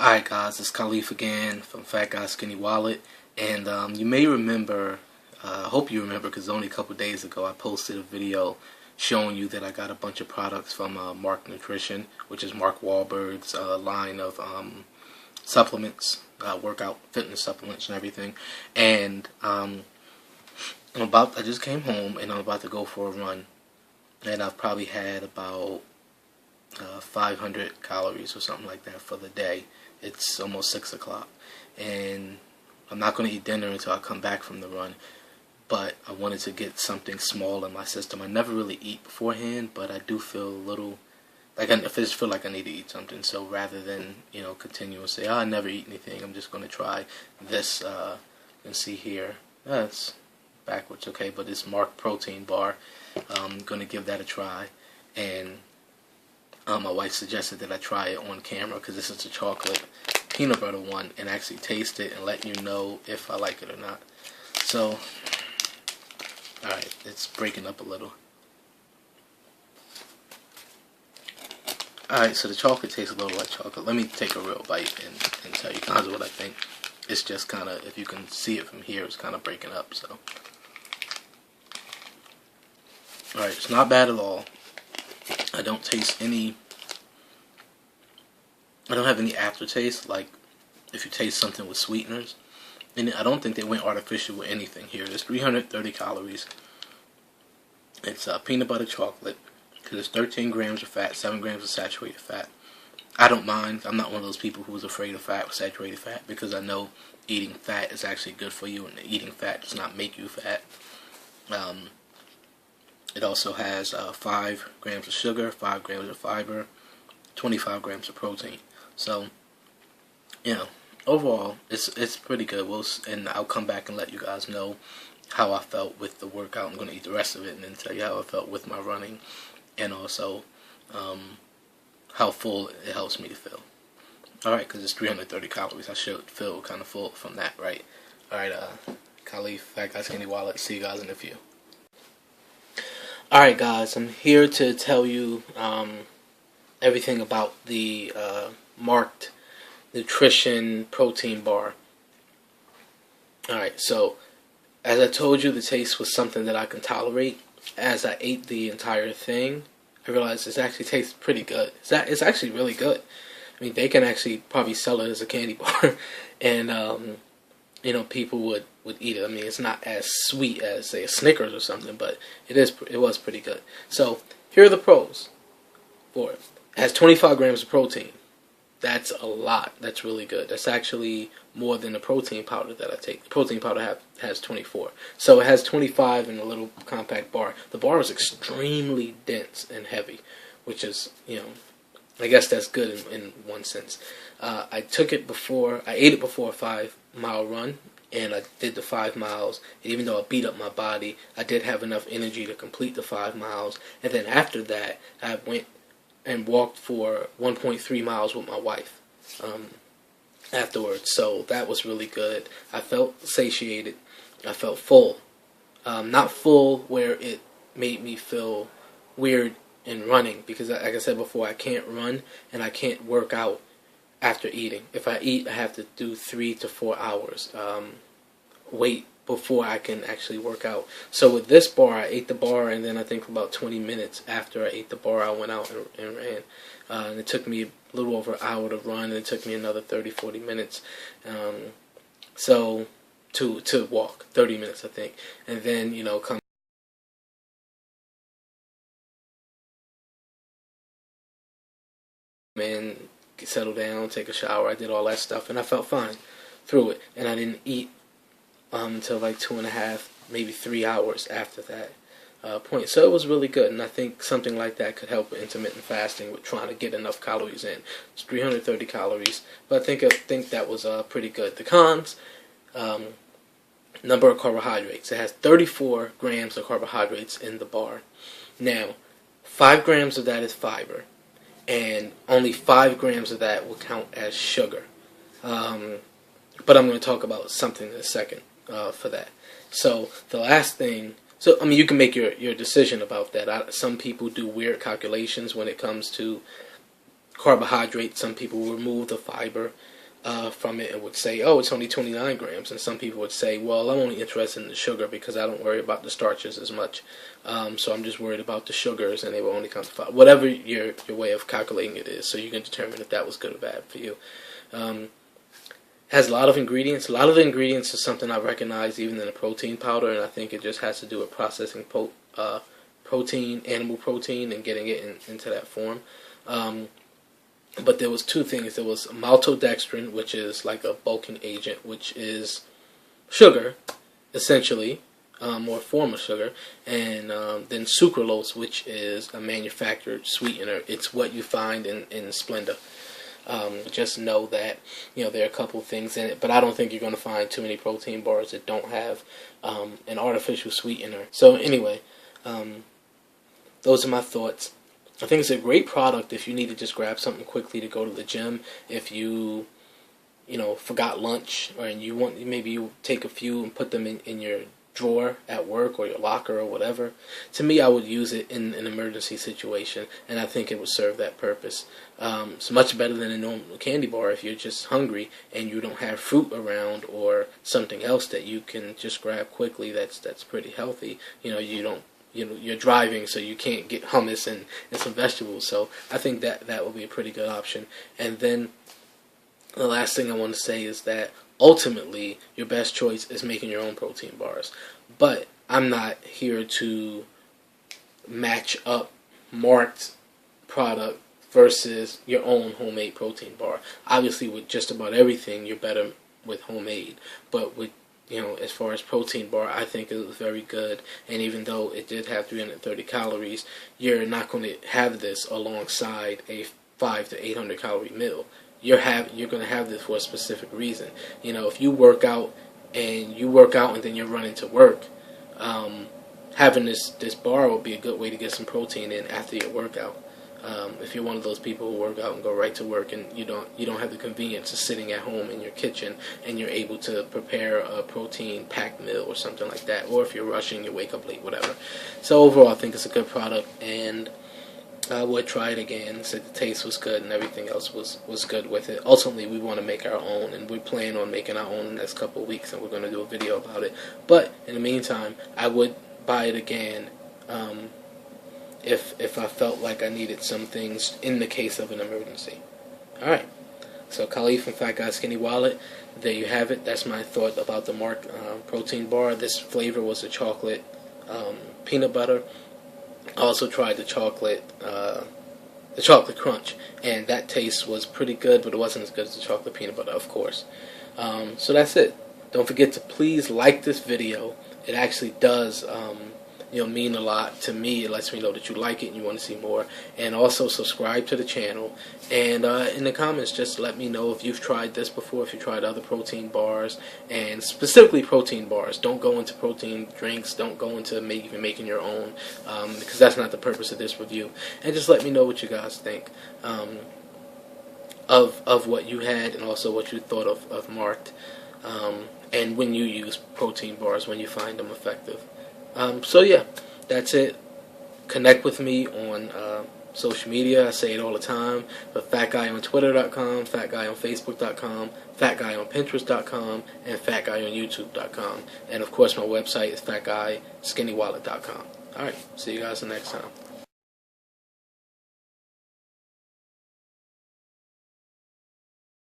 Alright guys, it's Khalif again from Fat Guy Skinny Wallet, and you may remember, I hope you remember because only a couple days ago I posted a video showing you that I got a bunch of products from Mark Nutrition, which is Mark Wahlberg's line of supplements, workout fitness supplements and everything. And I just came home and I'm about to go for a run, and I've probably had about 500 calories or something like that for the day. It's almost 6 o'clock, and I'm not going to eat dinner until I come back from the run, but I wanted to get something small in my system. I never really eat beforehand, but I do feel a little, like I just feel like I need to eat something. So rather than, continue and say, oh, I never eat anything, I'm just going to try this, and see here. That's backwards, okay, but it's Mark Protein Bar. I'm going to give that a try, and my wife suggested that I try it on camera because this is a chocolate peanut butter one, and actually taste it and let you know if I like it or not. So, alright, it's breaking up a little. Alright, so the chocolate tastes a little like chocolate. Let me take a real bite and tell you guys what I think. It's just kind of, if you can see it from here, it's kind of breaking up, so. Alright, it's not bad at all. I don't taste any, I don't have any aftertaste, like if you taste something with sweeteners. And I don't think they went artificial with anything here. There's 330 calories. It's peanut butter chocolate, because there's 13 grams of fat, 7 grams of saturated fat. I don't mind. I'm not one of those people who's afraid of fat or saturated fat, because I know eating fat is actually good for you, and eating fat does not make you fat. It also has 5 grams of sugar, 5 grams of fiber, 25 grams of protein. So, overall, it's pretty good. And I'll come back and let you guys know how I felt with the workout. I'm going to eat the rest of it and then tell you how I felt with my running, and also how full it helps me to feel. Alright, because it's 330 calories. I should feel kind of full from that, right? Alright, Khalif, Fat Guy Skinny Wallet. See you guys in a few. Alright guys, I'm here to tell you everything about the Marked Nutrition Protein Bar. Alright, so as I told you, the taste was something that I can tolerate. As I ate the entire thing, I realized it actually tastes pretty good. It's actually really good. I mean, they can actually probably sell it as a candy bar, and people would eat it. I mean, it's not as sweet as, say, a Snickers or something, but it was pretty good. So here are the pros for it. It has 25 grams of protein. That's a lot. That's really good. That's actually more than the protein powder that I take. The protein powder has 24. So it has 25 in a little compact bar. The bar is extremely dense and heavy, which is, I guess that's good in one sense. I ate it before a 5-mile run, and I did the 5 miles. And even though I beat up my body, I did have enough energy to complete the 5 miles. And then after that, I went and walked for 1.3 miles with my wife afterwards. So that was really good. I felt satiated. I felt full. Not full where it made me feel weird in running, because like I said before, I can't run and I can't work out after eating. If I eat, I have to do 3 to 4 hours wait before I can actually work out. So with this bar, I ate the bar, and then I think about 20 minutes after I ate the bar, I went out and ran. And it took me a little over an hour to run, and it took me another 30-40 minutes to walk, 30 minutes I think. And then, come in, settle down, take a shower. I did all that stuff, and I felt fine through it. And I didn't eat until like 2.5, maybe 3 hours after that point. So it was really good, and I think something like that could help with intermittent fasting, with trying to get enough calories in. It's 330 calories, but I think that was pretty good. The cons, number of carbohydrates. It has 34 grams of carbohydrates in the bar. Now, 5 grams of that is fiber, and only 5 grams of that will count as sugar. But I'm going to talk about something in a second for that. So the last thing, you can make your decision about that. Some people do weird calculations when it comes to carbohydrates. Some people remove the fiber, from it and would say, oh, it's only 29 grams. And some people would say, well, I'm only interested in the sugar because I don't worry about the starches as much. So I'm just worried about the sugars, and they will only come to 5. Whatever your way of calculating it is, so you can determine if that was good or bad for you. Has a lot of ingredients. A lot of the ingredients is something I recognize even in the protein powder, and I think it just has to do with processing protein, animal protein, and getting it into that form. But there was 2 things. There was maltodextrin, which is like a bulking agent, which is sugar, essentially, or a form of sugar, and then sucralose, which is a manufactured sweetener. It's what you find in Splenda. Just know that there are a couple things in it, but I don't think you're going to find too many protein bars that don't have an artificial sweetener. So anyway, those are my thoughts. I think it's a great product if you need to just grab something quickly to go to the gym. If you forgot lunch, or and maybe you take a few and put them in your drawer at work or your locker or whatever. To me, I would use it in an emergency situation, and I think it would serve that purpose. It's much better than a normal candy bar if you're just hungry and you don't have fruit around or something else that you can just grab quickly. That's pretty healthy. You're driving, so you can't get hummus and some vegetables. So I think that would be a pretty good option. And then the last thing I want to say is that ultimately your best choice is making your own protein bars. But I'm not here to match up marked product versus your own homemade protein bar. Obviously, with just about everything, you're better with homemade. But with as far as protein bar, I think it was very good. And even though it did have 330 calories, you're not going to have this alongside a 500 to 800 calorie meal. You're going to have this for a specific reason. If you work out and then you're running to work, having this bar will be a good way to get some protein in after your workout. If you're one of those people who work out and go right to work, and you don't have the convenience of sitting at home in your kitchen, and you're able to prepare a protein packed meal or something like that, or if you're rushing, you wake up late, whatever. So overall, I think it's a good product, and I would try it again. Said the taste was good and everything else was good with it. Ultimately, we want to make our own, and we plan on making our own in the next couple of weeks, and we're going to do a video about it. But in the meantime, I would buy it again if I felt like I needed some things in the case of an emergency. Alright, so Khalif from Fat Guy Skinny Wallet, there you have it. That's my thought about the Mark protein bar. This flavor was the chocolate peanut butter. I also tried the chocolate crunch, and that taste was pretty good, but it wasn't as good as the chocolate peanut butter, of course. So that's it. Don't forget to please like this video. It actually does mean a lot to me. It lets me know that you like it and you want to see more. And also subscribe to the channel. And in the comments, just let me know if you've tried this before, if you tried other protein bars, and specifically protein bars. Don't go into protein drinks. Don't go into even making your own, because that's not the purpose of this review. And just let me know what you guys think of what you had, and also what you thought of Marked, and when you use protein bars, when you find them effective. So yeah, that's it. Connect with me on social media. I say it all the time. But Fat Guy on Twitter.com, Fat Guy on Facebook.com, Fat Guy on Pinterest.com, and Fat Guy on YouTube.com. And of course, my website is FatGuySkinnyWallet.com. Alright, see you guys the next time.